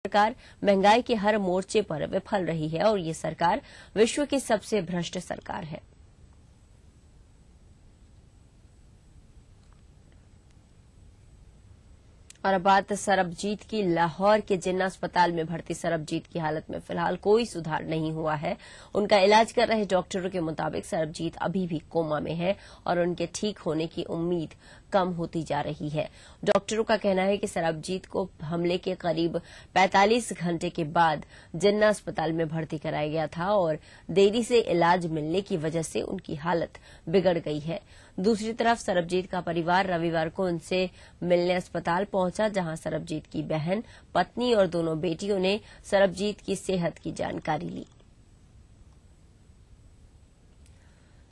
सरकार महंगाई के हर मोर्चे पर विफल रही है और ये सरकार विश्व की सबसे भ्रष्ट सरकार है। और अब बात सरबजीत की। लाहौर के जिन्ना अस्पताल में भर्ती सरबजीत की हालत में फिलहाल कोई सुधार नहीं हुआ है। उनका इलाज कर रहे डॉक्टरों के मुताबिक सरबजीत अभी भी कोमा में है और उनके ठीक होने की उम्मीद कम होती जा रही है। डॉक्टरों का कहना है कि सरबजीत को हमले के करीब 45 घंटे के बाद जिन्ना अस्पताल में भर्ती कराया गया था और देरी से इलाज मिलने की वजह से उनकी हालत बिगड़ गई है। दूसरी तरफ सरबजीत का परिवार रविवार को उनसे मिलने अस्पताल पहुंचा, जहां सरबजीत की बहन, पत्नी और दोनों बेटियों ने सरबजीत की सेहत की जानकारी ली।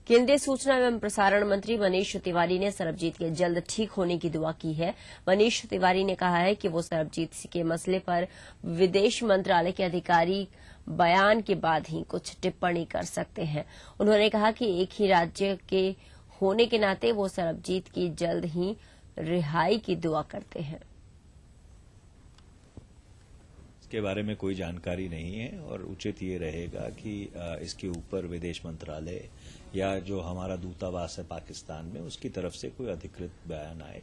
केंद्रीय सूचना एवं प्रसारण मंत्री मनीष तिवारी ने सरबजीत के जल्द ठीक होने की दुआ की है। मनीष तिवारी ने कहा है कि वो सरबजीत के मसले पर विदेश मंत्रालय के अधिकारी बयान के बाद ही कुछ टिप्पणी कर सकते हैं। उन्होंने कहा कि एक ही राज्य के होने के नाते वो सरबजीत की जल्द ही रिहाई की दुआ करते हैं। इसके बारे में कोई जानकारी नहीं है और उचित ये रहेगा कि इसके ऊपर विदेश मंत्रालय या जो हमारा दूतावास है पाकिस्तान में, उसकी तरफ से कोई अधिकृत बयान आए।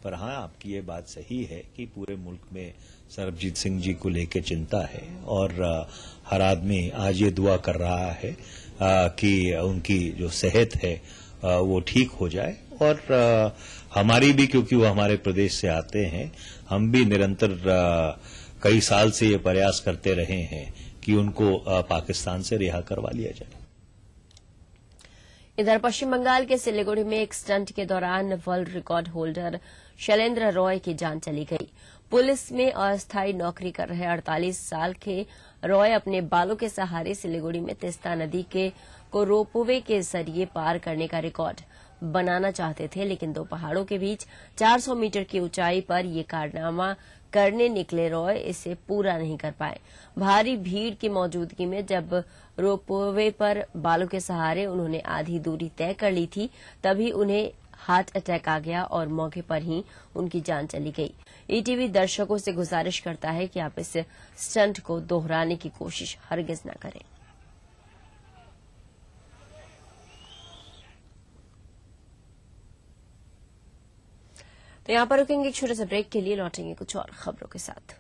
पर हाँ, आपकी ये बात सही है कि पूरे मुल्क में सरबजीत सिंह जी को लेकर चिंता है और हर आदमी आज ये दुआ कर रहा है कि उनकी जो सेहत है वो ठीक हो जाए। और हमारी भी, क्योंकि वो हमारे प्रदेश से आते हैं, हम भी निरंतर कई साल से ये प्रयास करते रहे हैं कि उनको पाकिस्तान से रिहा करवा लिया जाए। इधर पश्चिम बंगाल के सिलीगुड़ी में एक स्टंट के दौरान world record holder Shailendra Roy की जान चली गई। पुलिस में अस्थायी नौकरी कर रहे 48 साल के रॉय अपने बालों के सहारे सिलीगुड़ी में तीस्ता नदी को रोपवे के जरिए पार करने का रिकॉर्ड बनाना चाहते थे, लेकिन दो पहाड़ों के बीच 400 मीटर की ऊंचाई पर ये कारनामा करने निकले रॉय इसे पूरा नहीं कर पाए। भारी भीड़ की मौजूदगी में जब रोपवे पर बालों के सहारे उन्होंने आधी दूरी तय कर ली थी, तभी उन्हें हार्ट अटैक आ गया और मौके पर ही उनकी जान चली गई। ईटीवी दर्शकों से गुजारिश करता है कि आप इस स्टंट को दोहराने की कोशिश हरगिज न करें। तो यहां पर रुकेंगे एक छोटे से ब्रेक के लिए, लौटेंगे कुछ और खबरों के साथ।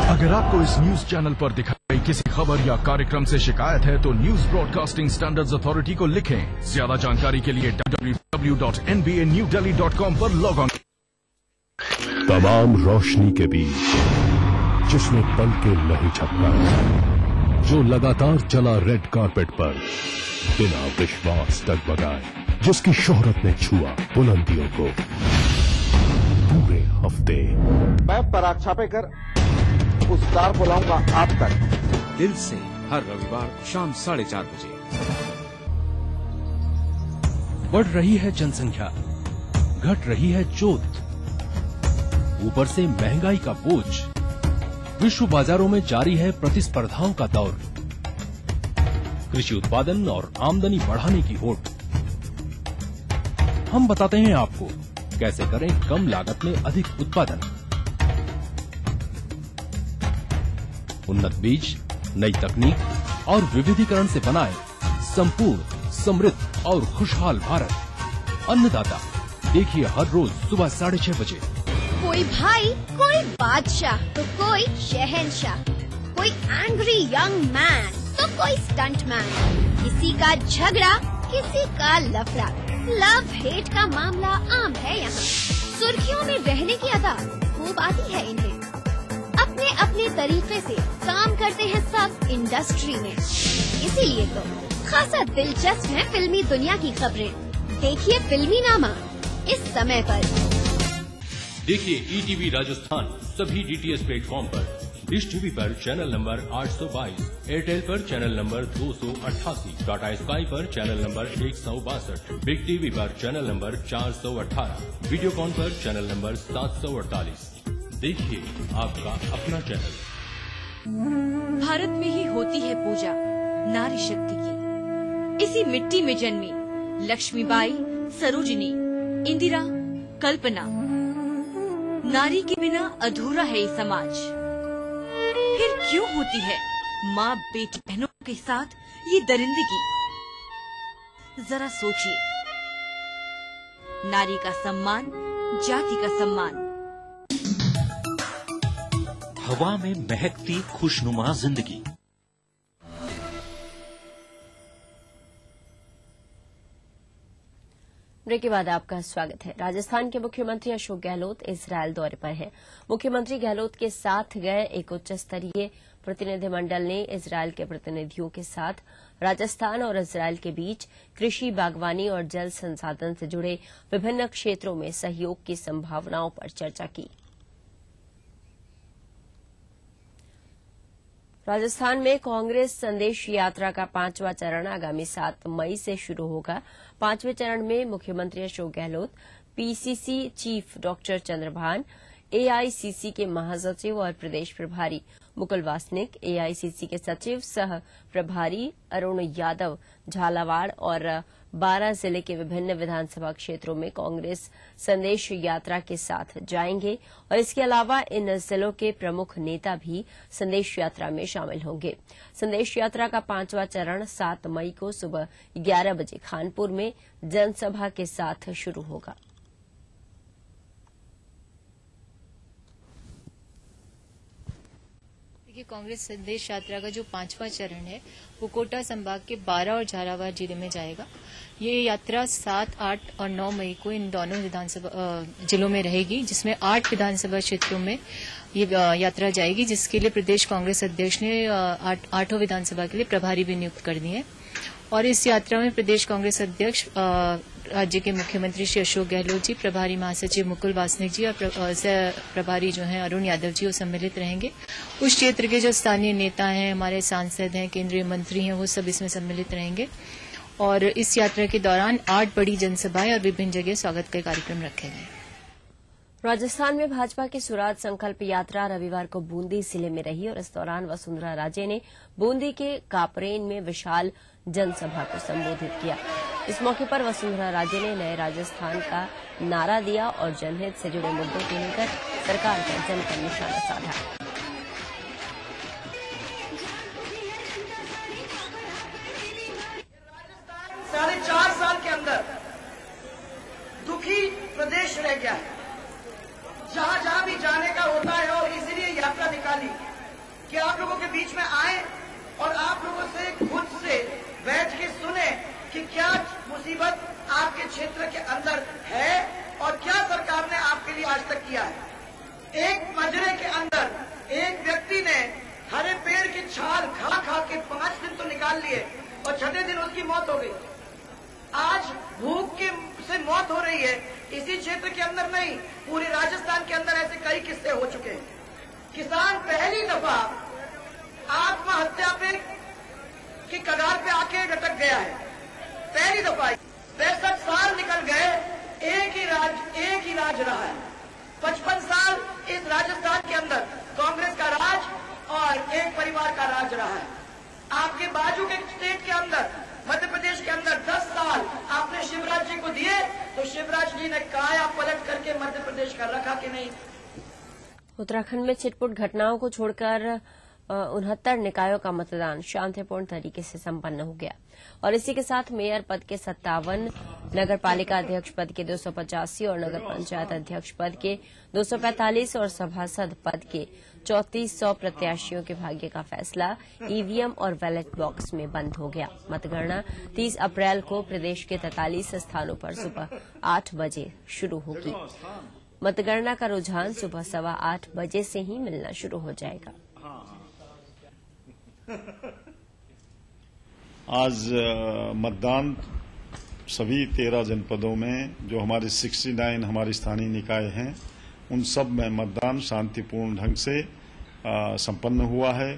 अगर आपको इस न्यूज चैनल पर दिखाई किसी खबर या कार्यक्रम से शिकायत है तो न्यूज ब्रॉडकास्टिंग स्टैंडर्ड्स अथॉरिटी को लिखें। ज्यादा जानकारी के लिए www.nbanewdelhi.com पर लॉग ऑन। तमाम रोशनी के बीच जिसने पल के नहीं झपका, जो लगातार चला रेड कारपेट पर बिना विश्वास डगमगाए, जिसकी शोहरत ने छुआ बुलंदियों को पूरे हफ्ते। मैं पराग छापेकर उस तार को लाऊंगा आप तक, दिल से, हर रविवार शाम 4:30 बजे। बढ़ रही है जनसंख्या, घट रही है जोत, ऊपर से महंगाई का बोझ, विश्व बाजारों में जारी है प्रतिस्पर्धाओं का दौर, कृषि उत्पादन और आमदनी बढ़ाने की होड़। हम बताते हैं आपको कैसे करें कम लागत में अधिक उत्पादन। उन्नत बीज, नई तकनीक और विविधीकरण से बनाए संपूर्ण, समृद्ध और खुशहाल भारत। अन्नदाता देखिए हर रोज सुबह 6:30 बजे। कोई भाई, कोई बादशाह तो कोई शहंशाह, कोई एंग्री यंग मैन तो कोई स्टंट मैन, किसी का झगड़ा किसी का लफड़ा, लव हेट का मामला आम है यहाँ। सुर्खियों में रहने की अदा खूब आती है इन्हें, अपने अपने तरीके से काम करते हैं सब इंडस्ट्री में। इसीलिए तो खासा दिलचस्प है फिल्मी दुनिया की खबरें। देखिए फिल्मी नामा इस समय पर। देखिए ईटीवी राजस्थान सभी डीटीएच प्लेटफॉर्म पर, डिश टीवी पर चैनल नंबर 822, एयरटेल पर चैनल नंबर 288, टाटा स्काई पर चैनल नंबर 162, बिग टीवी पर चैनल नंबर 418, वीडियोकॉन पर चैनल नंबर 748। देखिए आपका अपना चैनल। भारत में ही होती है पूजा, नारी शक्ति की। इसी मिट्टी में जन्मी लक्ष्मीबाई, सरोजिनी, इंदिरा, कल्पना। नारी के बिना अधूरा है ये समाज। फिर क्यों होती है माँ बेटी बहनों के साथ ये दरिंदगी? जरा सोचिए। नारी का सम्मान, जाति का सम्मान। हवा में महकती खुशनुमा जिंदगी। ब्रेक के बाद आपका स्वागत है। राजस्थान के मुख्यमंत्री अशोक गहलोत इजरायल दौरे पर हैं। मुख्यमंत्री गहलोत के साथ गए एक उच्च स्तरीय प्रतिनिधिमंडल ने इजरायल के प्रतिनिधियों के साथ राजस्थान और इजरायल के बीच कृषि, बागवानी और जल संसाधन से जुड़े विभिन्न क्षेत्रों में सहयोग की संभावनाओं पर चर्चा की। राजस्थान में कांग्रेस संदेश यात्रा का 5वां चरण आगामी 7 मई से शुरू होगा। 5वें चरण में मुख्यमंत्री Ashok Gehlot, PCC chief doctor Chandrabhan, AICC के महासचिव और प्रदेश प्रभारी मुकुल वासनिक, एआईसीसी के सचिव सह प्रभारी अरुण यादव झालावाड़ और 12 जिले के विभिन्न विधानसभा क्षेत्रों में कांग्रेस संदेश यात्रा के साथ जाएंगे और इसके अलावा इन जिलों के प्रमुख नेता भी संदेश यात्रा में शामिल होंगे। संदेश यात्रा का 5वां चरण 7 मई को सुबह 11 बजे खानपुर में जनसभा के साथ शुरू होगा। कांग्रेस संदेश यात्रा का जो 5वां चरण है वो कोटा संभाग के 12 और झालावाड़ जिले में जाएगा। ये यात्रा 7, 8 और 9 मई को इन दोनों विधानसभा जिलों में रहेगी, जिसमें 8 विधानसभा क्षेत्रों में ये यात्रा जाएगी, जिसके लिए प्रदेश कांग्रेस अध्यक्ष ने 8 विधानसभा के लिए प्रभारी भी नियुक्त कर दिए हैं। और इस यात्रा में प्रदेश कांग्रेस अध्यक्ष राज्य के मुख्यमंत्री श्री अशोक गहलोत जी, प्रभारी महासचिव मुकुल वासनिक जी और प्रभारी जो हैं अरुण यादव जी वो सम्मिलित रहेंगे। उस क्षेत्र के जो स्थानीय नेता हैं, हमारे सांसद हैं, केंद्रीय मंत्री हैं, वो सब इसमें सम्मिलित रहेंगे। और इस यात्रा के दौरान 8 बड़ी जनसभाएं और विभिन्न जगह स्वागत के कार्यक्रम रखे गए। राजस्थान में भाजपा की स्वराज संकल्प यात्रा रविवार को बूंदी जिले में रही और इस दौरान वसुंधरा राजे ने बूंदी के कापरेन में विशाल जनसभा को संबोधित किया। इस मौके पर वसुंधरा राजे ने नए राजस्थान का नारा दिया और जनहित से जुड़े मुद्दों को लेकर सरकार का जन पर निशाना साधा। 4.5 साल के अंदर दुखी प्रदेश रह गया है। जहां जहां भी जाने का होता है और इसीलिए यात्रा निकाली कि आप लोगों के बीच में आए और आप लोगों से खुद से बैठ के सुने कि क्या मुसीबत आपके क्षेत्र के अंदर है और क्या सरकार ने आपके लिए आज तक किया है। एक मजरे के अंदर एक व्यक्ति ने हरे पेड़ की छाल खा खा के 5 दिन तो निकाल लिए और 6वें दिन उसकी मौत हो गई। आज भूख से मौत हो रही है। इसी क्षेत्र के अंदर नहीं, पूरे राजस्थान के अंदर ऐसे कई किस्से हो चुके हैं। किसान पहली दफा आत्महत्या पे की कगार पे आके लटक गया है। पहली दफा 65 साल निकल गए, एक ही राज रहा है। 55 साल इस राजस्थान के अंदर कांग्रेस का राज और एक परिवार का राज रहा है। आपके बाजू के स्टेट के अंदर, मध्य प्रदेश के अंदर 10 साल आपने शिवराज जी को दिए, तो शिवराज जी ने काया पलट करके मध्य प्रदेश का रखा कि नहीं। उत्तराखंड में छिटपुट घटनाओं को छोड़कर 69 निकायों का मतदान शांतिपूर्ण तरीके से संपन्न हो गया और इसी के साथ मेयर पद के 57, नगर पालिका अध्यक्ष पद के 285 और नगर पंचायत अध्यक्ष पद के 245 और सभासद पद के 3400 प्रत्याशियों के भाग्य का फैसला ईवीएम और बैलेट बॉक्स में बंद हो गया। मतगणना 30 अप्रैल को प्रदेश के 43 स्थानों पर सुबह 8 बजे शुरू होगी। मतगणना का रुझान सुबह 8:15 बजे से ही मिलना शुरू हो जाएगा। आज मतदान सभी 13 जनपदों में जो हमारे 69 हमारे स्थानीय निकाय हैं, उन सब में मतदान शांतिपूर्ण ढंग से संपन्न हुआ है।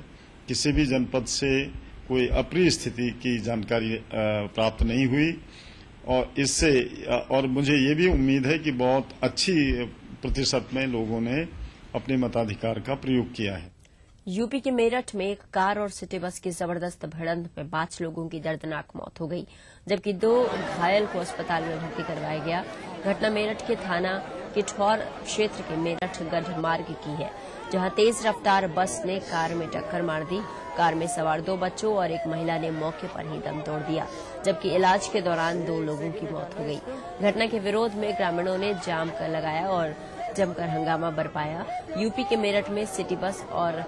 किसी भी जनपद से कोई अप्रिय स्थिति की जानकारी प्राप्त नहीं हुई और मुझे ये भी उम्मीद है कि बहुत अच्छी प्रतिशत में लोगों ने अपने मताधिकार का प्रयोग किया है। यूपी के मेरठ में एक कार और सिटी बस की जबरदस्त भिड़ंत में 5 लोगों की दर्दनाक मौत हो गई, जबकि 2 घायल को अस्पताल में भर्ती करवाया गया। घटना मेरठ के थाना किठौर क्षेत्र के मेरठ गढ़ मार्ग की है, जहां तेज रफ्तार बस ने कार में टक्कर मार दी। कार में सवार 2 बच्चों और एक महिला ने मौके पर ही दम तोड़ दिया, जबकि इलाज के दौरान 2 लोगों की मौत हो गई। घटना के विरोध में ग्रामीणों ने जाम कर लगाया और जमकर हंगामा बरपाया। यूपी के मेरठ में सिटी बस और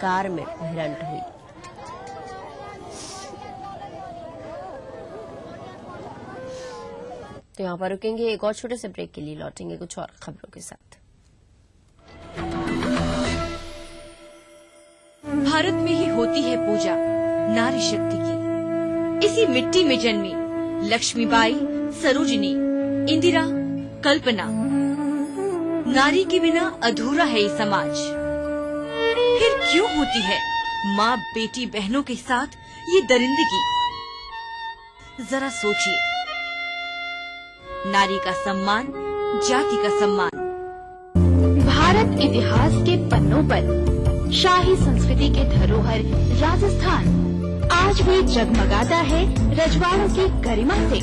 कार में भिड़ंत हुई। तो यहाँ पर रुकेंगे, एक और छोटे से ब्रेक के लिए लौटेंगे कुछ और खबरों के साथ। भारत में ही होती है पूजा नारी शक्ति की। इसी मिट्टी में जन्मी लक्ष्मीबाई, सरोजिनी, इंदिरा, कल्पना। नारी के बिना अधूरा है ये समाज। फिर क्यों होती है माँ बेटी बहनों के साथ ये दरिंदगी? जरा सोचिए। नारी का सम्मान, जाति का सम्मान। भारत इतिहास के पन्नों पर शाही संस्कृति के धरोहर राजस्थान आज भी जगमगाता है रजवाड़ों की गरिमा से,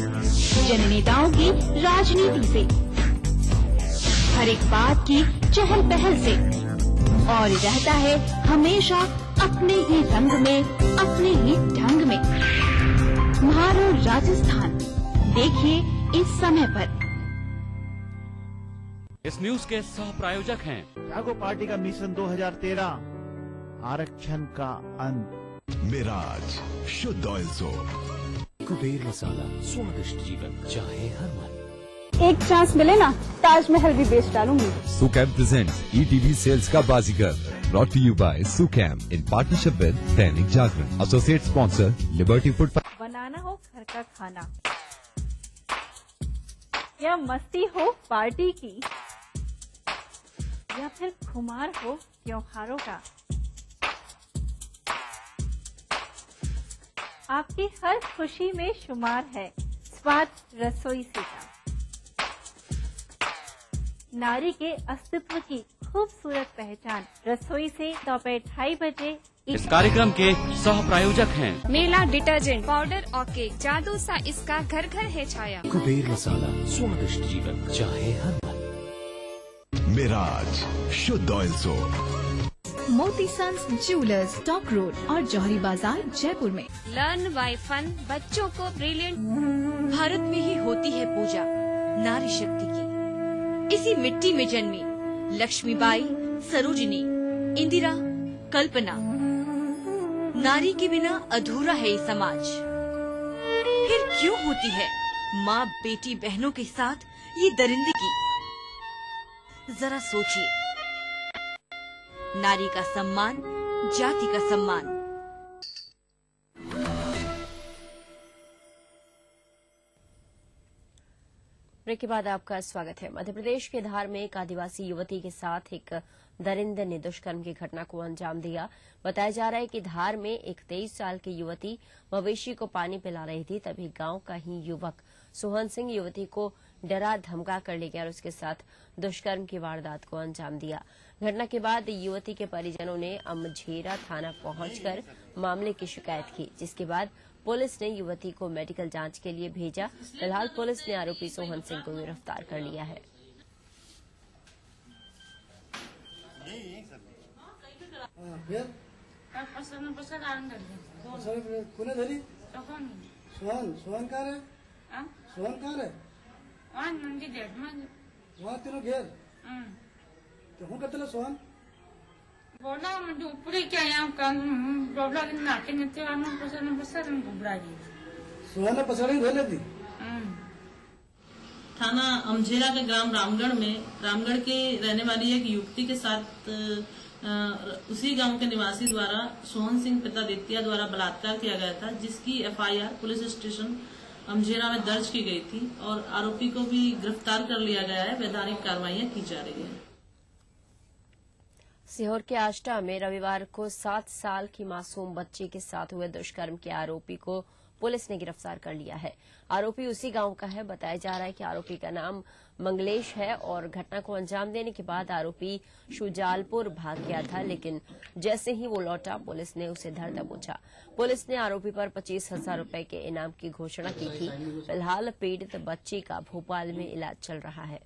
जननेताओं की राजनीति से, हर एक बात की चहल पहल से, और रहता है हमेशा अपने ही रंग में, अपने ही ढंग में। म्हारो राजस्थान देखिए इस समय पर। इस न्यूज के सह प्रायोजक हैं जागो पार्टी का मिशन 2013 आरक्षण का अंत। मिराज शुद्ध ऑयल सोप। कुबेर मसाला, स्वादिष्ट जीवन चाहे हर मन। एक चांस मिले ना, ताजमहल भी बेच डालूंगी। सुकैम प्रेजेंट्स ईटीवी सेल्स का Baazigar, brought to you by Sukam in partnership with Dainik Jagran, associate sponsor Liberty food. बनाना हो घर का खाना या मस्ती हो पार्टी की, या फिर खुमार हो त्योहारों का, आपकी हर खुशी में शुमार है स्वाद रसोई से का। नारी के अस्तित्व की खूबसूरत पहचान रसोई से दोपहर 2:30 बजे। इस कार्यक्रम के सह प्रायोजक हैं मेला डिटर्जेंट पाउडर और केक, जादू सा इसका घर घर है छाया। कुबेर मसाला, स्वादिष्ट जीवन चाहे हर मन। मिराज शुद्ध ऑयल सोप। मोती सन्स ज्वेलर्स, टॉप रोड और जौहरी बाजार, जयपुर में। लर्न बाय फन, बच्चों को ब्रिलियंट। भारत में ही होती है पूजा नारी शक्ति की। इसी मिट्टी में जन्मी लक्ष्मीबाई, सरोजिनी, इंदिरा, कल्पना। नारी के बिना अधूरा है ये समाज। फिर क्यों होती है माँ बेटी बहनों के साथ ये दरिंदगी? जरा सोचिए। नारी का सम्मान, जाति का सम्मान। ब्रेक के बाद आपका स्वागत है। मध्य प्रदेश के धार में एक आदिवासी युवती के साथ एक दरिंदे ने दुष्कर्म की घटना को अंजाम दिया। बताया जा रहा है कि धार में एक 23 साल की युवती मवेशी को पानी पिला रही थी, तभी गांव का ही युवक सोहन सिंह युवती को डरा धमका कर ले गया और उसके साथ दुष्कर्म की वारदात को अंजाम दिया। घटना के बाद युवती के परिजनों ने अमझेरा थाना पहुंचकर मामले की शिकायत की, जिसके बाद पुलिस ने युवती को मेडिकल जांच के लिए भेजा। फिलहाल पुलिस ने आरोपी सोहन सिंह को गिरफ्तार कर लिया है। बोला म्हणजे उपरे क्या यहाँ काम डोबला दिन नाटे नते वाला पसर घुबरा जी सुहाना पसड़ी धोले थी। थाना अमझेरा के ग्राम रामगढ़ के रहने वाली एक युवती के साथ उसी गांव के निवासी द्वारा सोहन सिंह पिता दित्या द्वारा बलात्कार किया गया था, जिसकी एफआईआर पुलिस स्टेशन अमझेरा में दर्ज की गई थी और आरोपी को भी गिरफ्तार कर लिया गया है। वैधानिक कार्रवाइयां की जा रही है। सीहोर के आष्टा में रविवार को 7 साल की मासूम बच्ची के साथ हुए दुष्कर्म के आरोपी को पुलिस ने गिरफ्तार कर लिया है। आरोपी उसी गांव का है। बताया जा रहा है कि आरोपी का नाम मंगलेश है और घटना को अंजाम देने के बाद आरोपी शुजालपुर भाग गया था, लेकिन जैसे ही वो लौटा पुलिस ने उसे धर दबोचा। पुलिस ने आरोपी पर 25,000 रुपए के इनाम की घोषणा की थी। फिलहाल पीड़ित बच्ची का भोपाल में इलाज चल रहा है।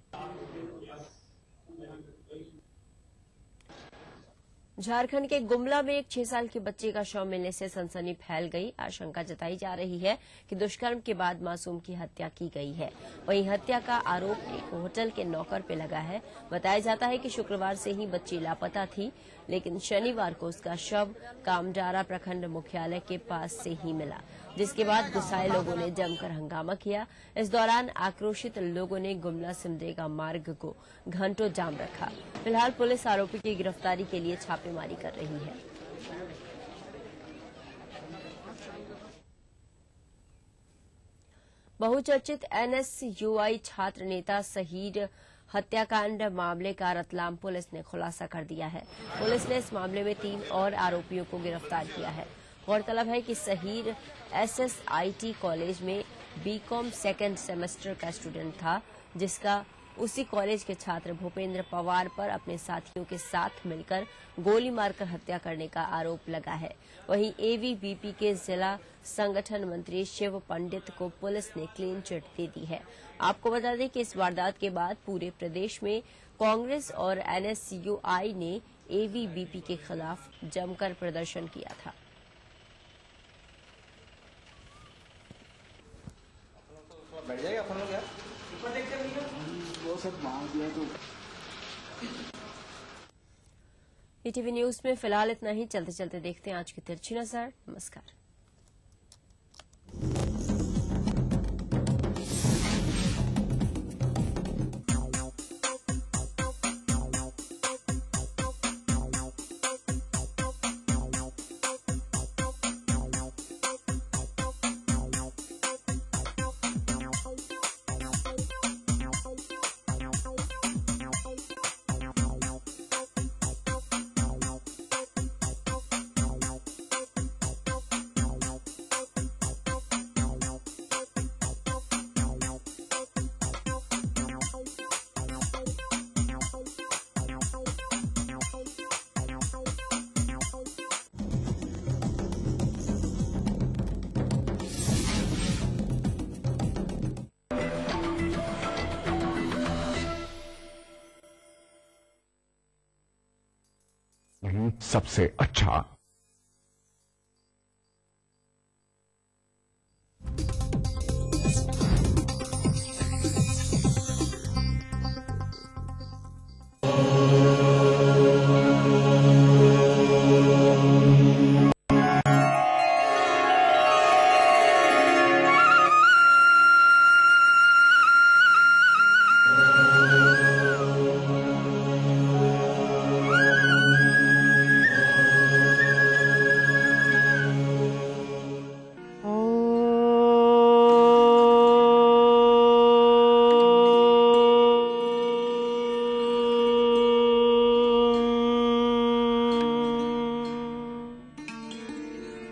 झारखंड के गुमला में एक 6 साल की बच्ची का शव मिलने से सनसनी फैल गई। आशंका जताई जा रही है कि दुष्कर्म के बाद मासूम की हत्या की गई है। वहीं हत्या का आरोप एक होटल के नौकर पे लगा है। बताया जाता है कि शुक्रवार से ही बच्ची लापता थी, लेकिन शनिवार को उसका शव कामडारा प्रखंड मुख्यालय के पास से ही मिला, जिसके बाद गुस्साए लोगों ने जमकर हंगामा किया। इस दौरान आक्रोशित लोगों ने गुमला सिमडेगा मार्ग को घंटों जाम रखा। फिलहाल पुलिस आरोपी की गिरफ्तारी के लिए छापेमारी कर रही है। बहुचर्चित NSUI छात्र नेता शहीद हत्याकांड मामले का रतलाम पुलिस ने खुलासा कर दिया है। पुलिस ने इस मामले में 3 और आरोपियों को गिरफ्तार किया है। गौरतलब है कि शहीद SSIT कॉलेज में BCom सेकेंड सेमेस्टर का स्टूडेंट था, जिसका उसी कॉलेज के छात्र भूपेंद्र पवार पर अपने साथियों के साथ मिलकर गोली मारकर हत्या करने का आरोप लगा है। वहीं AVBP के जिला संगठन मंत्री शिव पंडित को पुलिस ने क्लीन चिट दे दी है। आपको बता दें कि इस वारदात के बाद पूरे प्रदेश में कांग्रेस और NSUI ने AVBP के खिलाफ जमकर प्रदर्शन किया था। बैठ जाएगा अपन लोग यार, वो सब मांग दिया तो। ETV न्यूज में फिलहाल इतना ही। चलते चलते देखते हैं आज की तिरछी नजर। नमस्कार। सबसे अच्छा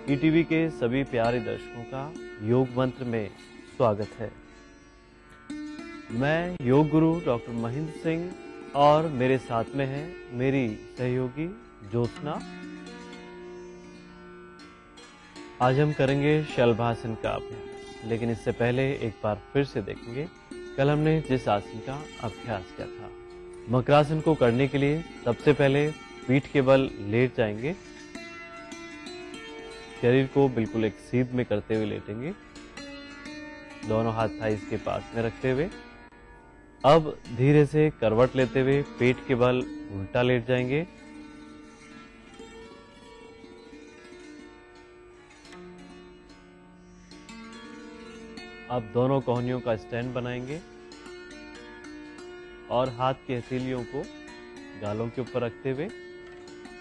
ETV के सभी प्यारे दर्शकों का योग मंत्र में स्वागत है। मैं योग गुरु डॉक्टर महेंद्र सिंह और मेरे साथ में है मेरी सहयोगी ज्योत्सना। आज हम करेंगे शलभासन का अभ्यास, लेकिन इससे पहले एक बार फिर से देखेंगे कल हमने जिस आसन का अभ्यास किया था। मकरासन को करने के लिए सबसे पहले पीठ के बल लेट जाएंगे, शरीर को बिल्कुल एक सीध में करते हुए लेटेंगे, दोनों हाथ थाइस के पास में रखते हुए। अब धीरे से करवट लेते हुए पेट के बल उल्टा लेट जाएंगे। अब दोनों कोहनियों का स्टैंड बनाएंगे और हाथ की हथेलियों को गालों के ऊपर रखते हुए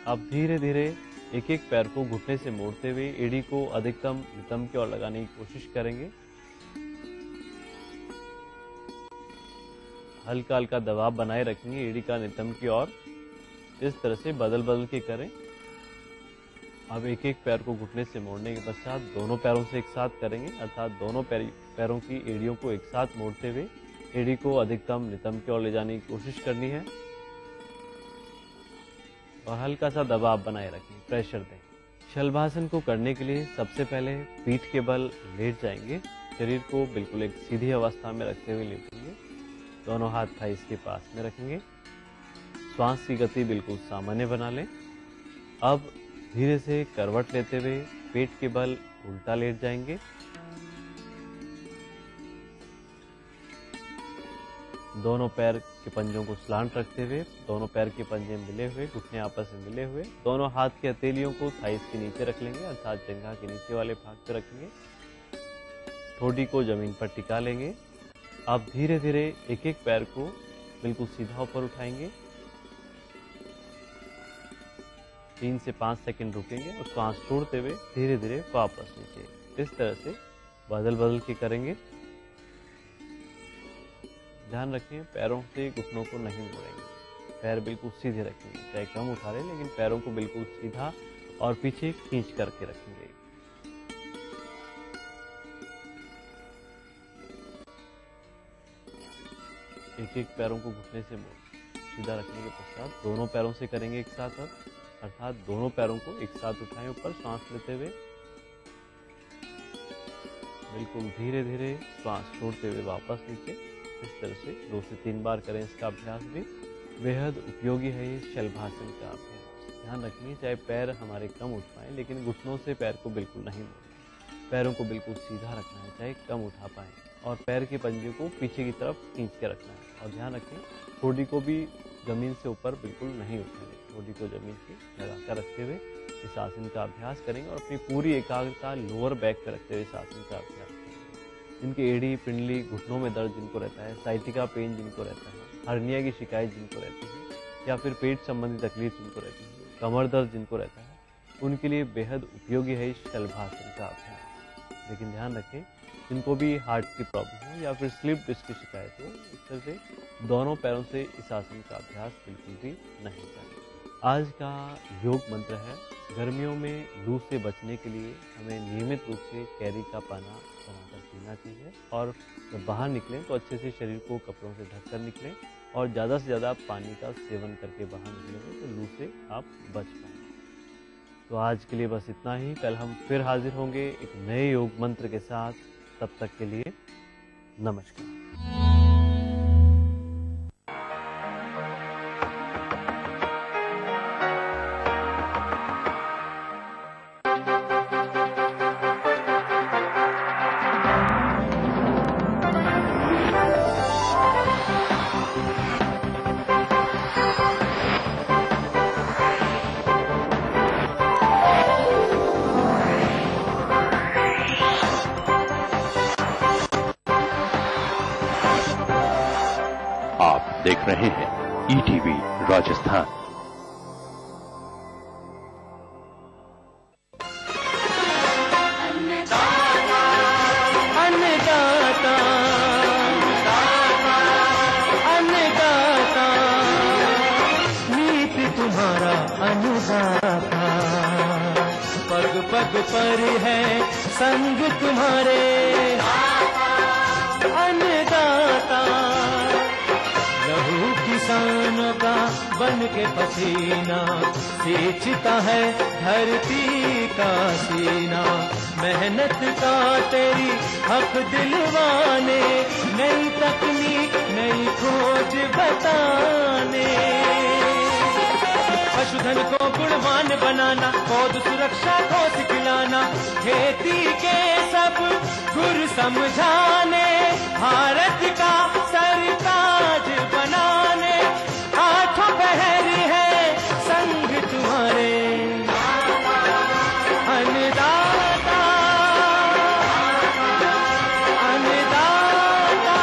अब धीरे धीरे एक एक पैर को घुटने से मोड़ते हुए एड़ी को अधिकतम नितंब की ओर लगाने की कोशिश करेंगे। हल्का हल्का दबाव बनाए रखेंगे एड़ी का नितंब की ओर। इस तरह से बदल बदल के करें। अब एक एक पैर को घुटने से मोड़ने के पश्चात दोनों पैरों से एक साथ करेंगे, अर्थात दोनों पैरों की एड़ियों को एक साथ मोड़ते हुए एड़ी को अधिकतम नितंब की ओर ले जाने की कोशिश करनी है और हल्का सा दबाव बनाए रखें, प्रेशर दें। शलभासन को करने के लिए सबसे पहले पीठ के बल लेट जाएंगे, शरीर को बिल्कुल एक सीधी अवस्था में रखते हुए लेटेंगे, दोनों हाथ थाइस के पास में रखेंगे, श्वास की गति बिल्कुल सामान्य बना लें। अब धीरे से करवट लेते हुए पेट के बल उल्टा लेट जाएंगे, दोनों पैर के पंजों को सलांट रखते हुए, दोनों पैर के पंजे मिले हुए, घुटने आपस में मिले हुए, दोनों हाथ की हथेलियों को थाइस के नीचे रख लेंगे, अर्थात जंघा के नीचे वाले भाग पे रखेंगे, ठोडी को जमीन पर टिका लेंगे। अब धीरे धीरे एक एक पैर को बिल्कुल सीधा ऊपर उठाएंगे, 3 से 5 सेकंड रुकेंगे और श्वास छोड़ते हुए धीरे धीरे वापस नीचे। इस तरह से बदल बदल के करेंगे। ध्यान रखें, पैरों से घुटनों को नहीं मोड़ेंगे, पैर बिल्कुल सीधे रखेंगे, चाहे कम उठा लें लेकिन पैरों को बिल्कुल सीधा और पीछे खींच करके रखेंगे। एक एक पैरों को घुटने से सीधा रखने के पश्चात दोनों पैरों से करेंगे एक साथ, अब अर्थात दोनों पैरों को एक साथ उठाएं ऊपर, सांस लेते हुए बिल्कुल धीरे धीरे श्वास छोड़ते हुए वापस नीचे। इस तरह से 2 से 3 बार करें इसका अभ्यास भी। बेहद उपयोगी है ये शलभासन का अभ्यास। ध्यान रखिए, चाहे पैर हमारे कम उठ पाए लेकिन घुटनों से पैर को बिल्कुल नहीं मोड़ना, पैरों को बिल्कुल सीधा रखना है, चाहे कम उठा पाए, और पैर के पंजे को पीछे की तरफ खींच के रखना है। और ध्यान रखें, ठोडी को भी जमीन से ऊपर बिल्कुल नहीं उठाएंगे, ठोडी को जमीन से लगाकर रखते हुए इस आसन का अभ्यास करेंगे और अपनी पूरी एकाग्रता लोअर बैक पे रखते हुए इस आसन का अभ्यास करेंगे। जिनके एड़ी, पिंडली, घुटनों में दर्द जिनको रहता है, साइटिका पेन जिनको रहता है, हर्निया की शिकायत जिनको रहती है, या फिर पेट संबंधी तकलीफ जिनको रहती है, कमर दर्द जिनको रहता है, उनके लिए बेहद उपयोगी है इस शलभासन का अभ्यास। लेकिन ध्यान रखें, जिनको भी हार्ट की प्रॉब्लम हो या फिर स्लिप डिस्क की शिकायत हो, इस तरह से दोनों पैरों से इस आसन का अभ्यास बिल्कुल भी नहीं करें। आज का योग मंत्र है, गर्मियों में लू से बचने के लिए हमें नियमित रूप से कैरी का पाना बनाकर पीना चाहिए और जब बाहर निकलें तो अच्छे से शरीर को कपड़ों से ढककर निकलें और ज़्यादा से ज़्यादा पानी का सेवन करके बाहर निकलेंगे तो लू से आप बच पाएंगे। तो आज के लिए बस इतना ही। कल हम फिर हाजिर होंगे एक नए योग मंत्र के साथ। तब तक के लिए नमस्कार। देख रहे हैं ईटीवी राजस्थान। अन्नदाता अन्नदाता नीत तुम्हारा अन्नदाता, पग पग पर है संग तुम्हारे अन्नदाता। लहू किसानों का बन के पसीना सींचता है धरती का सीना, मेहनत का तेरी हक दिलवाने, नई तकनीक नई खोज बताने। पशुधन को गुणवान बनाना, पौध सुरक्षा को सिखलाना, खेती के सब गुर समझाने, भारत का सरताज बनाने, आठों पहर है संग तुम्हारे अन्नदाता अन्नदाता।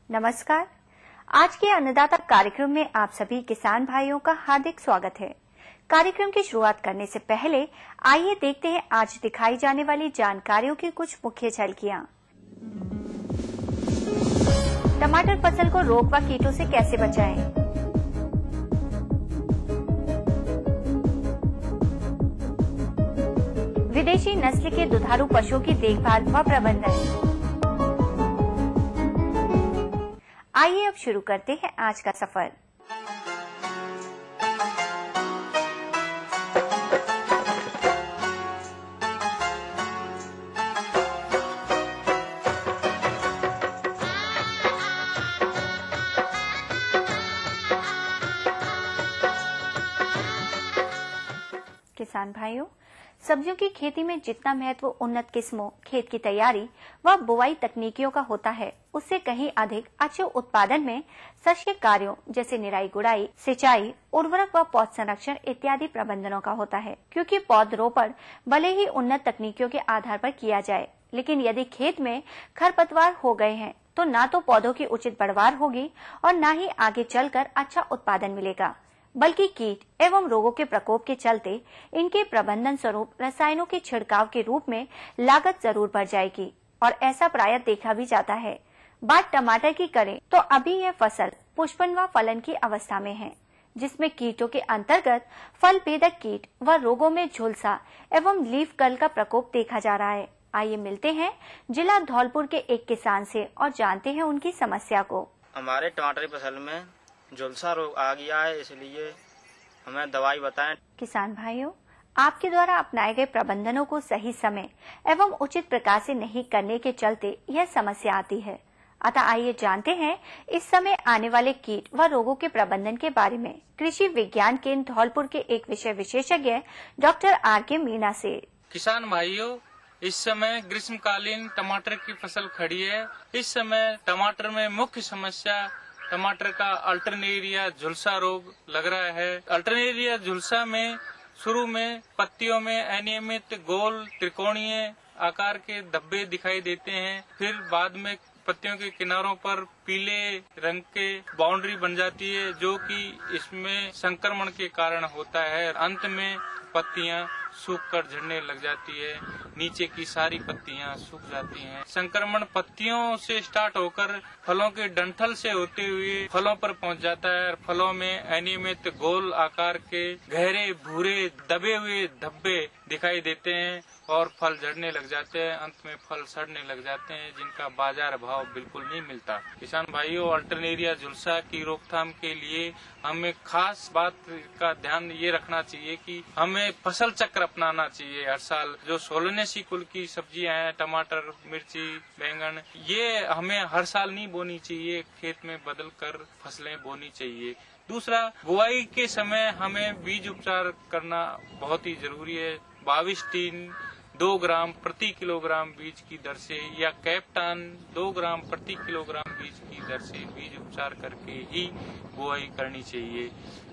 नमस्कार। आज के अन्नदाता कार्यक्रम में आप सभी किसान भाइयों का हार्दिक स्वागत है। कार्यक्रम की शुरुआत करने से पहले आइए देखते हैं आज दिखाई जाने वाली जानकारियों की कुछ मुख्य झलकियां। टमाटर फसल को रोग व कीटों से कैसे बचाएं? विदेशी नस्ल के दुधारू पशुओं की देखभाल व प्रबंधन। आइए अब शुरू करते हैं आज का सफर। किसान भाइयों, सब्जियों की खेती में जितना महत्व उन्नत किस्मों, खेत की तैयारी व बुवाई तकनीकियों का होता है, उससे कहीं अधिक अच्छे उत्पादन में शस्य कार्यों जैसे निराई गुड़ाई, सिंचाई, उर्वरक व पौध संरक्षण इत्यादि प्रबंधनों का होता है। क्योंकि पौधरोपण भले ही उन्नत तकनीकियों के आधार पर किया जाए, लेकिन यदि खेत में खरपतवार हो गए हैं तो ना तो पौधों की उचित बढ़वार होगी और न ही आगे चलकर अच्छा उत्पादन मिलेगा, बल्कि कीट एवं रोगों के प्रकोप के चलते इनके प्रबंधन स्वरूप रसायनों के छिड़काव के रूप में लागत जरूर बढ़ जाएगी। और ऐसा प्रायः देखा भी जाता है। बात टमाटर की करें तो अभी यह फसल पुष्पन व फलन की अवस्था में है, जिसमें कीटों के अंतर्गत फल भेदक कीट व रोगों में झुलसा एवं लीफ कर्ल का प्रकोप देखा जा रहा है। आइए मिलते हैं जिला धौलपुर के एक किसान से और जानते हैं उनकी समस्या को। हमारे टमाटर की फसल में झुलसा रोग आ गया है, इसलिए हमें दवाई बताएं। किसान भाइयों, आपके द्वारा अपनाए गए प्रबंधनों को सही समय एवं उचित प्रकार से नहीं करने के चलते यह समस्या आती है। अतः आइए जानते हैं इस समय आने वाले कीट व रोगों के प्रबंधन के बारे में कृषि विज्ञान केंद्र धौलपुर के एक विषय विशेषज्ञ डॉक्टर R.K. मीणा से। किसान भाइयों, इस समय ग्रीष्मकालीन टमाटर की फसल खड़ी है। इस समय टमाटर में मुख्य समस्या टमाटर का अल्टरनेरिया झुलसा रोग लग रहा है। अल्टरनेरिया झुलसा में शुरू में पत्तियों में अनियमित गोल त्रिकोणीय आकार के धब्बे दिखाई देते हैं। फिर बाद में पत्तियों के किनारों पर पीले रंग के बाउंड्री बन जाती है, जो कि इसमें संक्रमण के कारण होता है। अंत में पत्तियां सूख कर झड़ने लग जाती है, नीचे की सारी पत्तियां सूख जाती हैं। संक्रमण पत्तियों से स्टार्ट होकर फलों के डंठल से होते हुए फलों पर पहुंच जाता है। फलों में अनियमित गोल आकार के गहरे भूरे दबे हुए धब्बे दिखाई देते हैं और फल झड़ने लग जाते हैं। अंत में फल सड़ने लग जाते हैं, जिनका बाजार भाव बिल्कुल नहीं मिलता। किसान भाइयों, अल्टरनेरिया झुलसा की रोकथाम के लिए हमें खास बात का ध्यान ये रखना चाहिए कि हमें फसल चक्र अपनाना चाहिए। हर साल जो सोलनेसी कुल की सब्जियां हैं, टमाटर, मिर्ची, बैंगन, ये हमें हर साल नहीं बोनी चाहिए, खेत में बदल कर फसलें बोनी चाहिए। दूसरा, बुआई के समय हमें बीज उपचार करना बहुत ही जरूरी है। 22-3 2 ग्राम प्रति किलोग्राम बीज की दर से या कैप्टान 2 ग्राम प्रति किलोग्राम बीज की दर से बीज उपचार करके ही बुआई करनी चाहिए।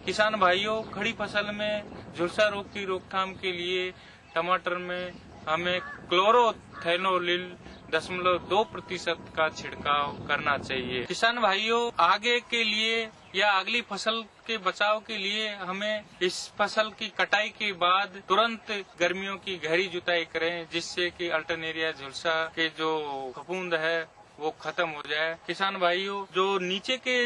किसान भाइयों, खड़ी फसल में झुलसा रोग की रोकथाम के लिए टमाटर में हमें क्लोरोथेनोलिल 0.2% का छिड़काव करना चाहिए। किसान भाइयों, आगे के लिए या अगली फसल के बचाव के लिए हमें इस फसल की कटाई के बाद तुरंत गर्मियों की गहरी जुताई करें, जिससे कि अल्टरनेरिया झुलसा के जो फफूंद है वो खत्म हो जाए। किसान भाइयों, जो नीचे के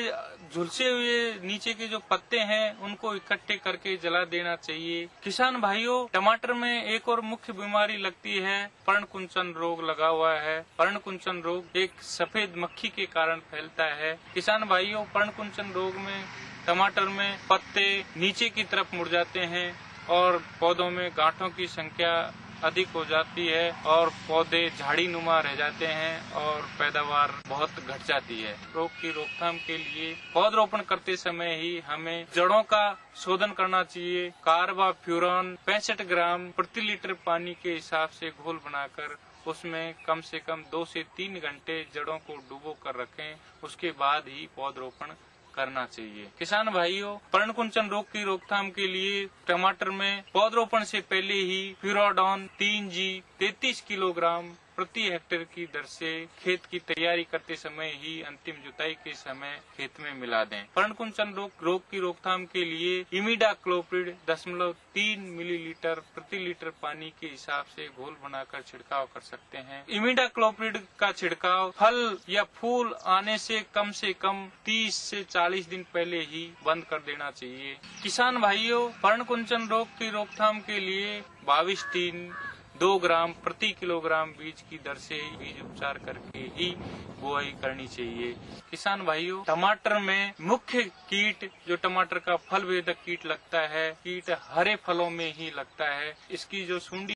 झुलसे हुए नीचे के जो पत्ते हैं उनको इकट्ठे करके जला देना चाहिए। किसान भाइयों, टमाटर में एक और मुख्य बीमारी लगती है, पर्णकुंचन रोग लगा हुआ है। पर्णकुंचन रोग एक सफेद मक्खी के कारण फैलता है। किसान भाइयों, पर्णकुंचन रोग में टमाटर में पत्ते नीचे की तरफ मुड़ जाते हैं और पौधों में गांठों की संख्या अधिक हो जाती है और पौधे झाड़ी नुमा रह जाते हैं और पैदावार बहुत घट जाती है। रोग की रोकथाम के लिए पौधरोपण करते समय ही हमें जड़ों का शोधन करना चाहिए। कार्बाफ्यूरॉन 65 ग्राम प्रति लीटर पानी के हिसाब से घोल बनाकर उसमें कम से कम 2 से 3 घंटे जड़ों को डुबो कर रखें, उसके बाद ही पौधरोपण करना चाहिए। किसान भाइयों, पर्णकुंचन रोग की रोकथाम के लिए टमाटर में पौधरोपण से पहले ही फ्यूराडॉन 3G 33 किलोग्राम प्रति हेक्टेयर की दर से खेत की तैयारी करते समय ही अंतिम जुताई के समय खेत में मिला दें। पर्णकुंचन रोग की रोकथाम के लिए इमिडाक्लोप्रिड 0.3 मिलीलीटर प्रति लीटर पानी के हिसाब से घोल बनाकर छिड़काव कर सकते हैं। इमिडाक्लोप्रिड का छिड़काव फल या फूल आने से कम 30 से 40 दिन पहले ही बंद कर देना चाहिए। किसान भाइयों, पर्णकुंचन रोग की रोकथाम के लिए 22-3 2 ग्राम प्रति किलोग्राम बीज की दर से ही बीज उपचार करके ही बुआई करनी चाहिए। किसान भाइयों, टमाटर में मुख्य कीट जो टमाटर का फल भेदक कीट लगता है, कीट हरे फलों में ही लगता है। इसकी जो सूंडी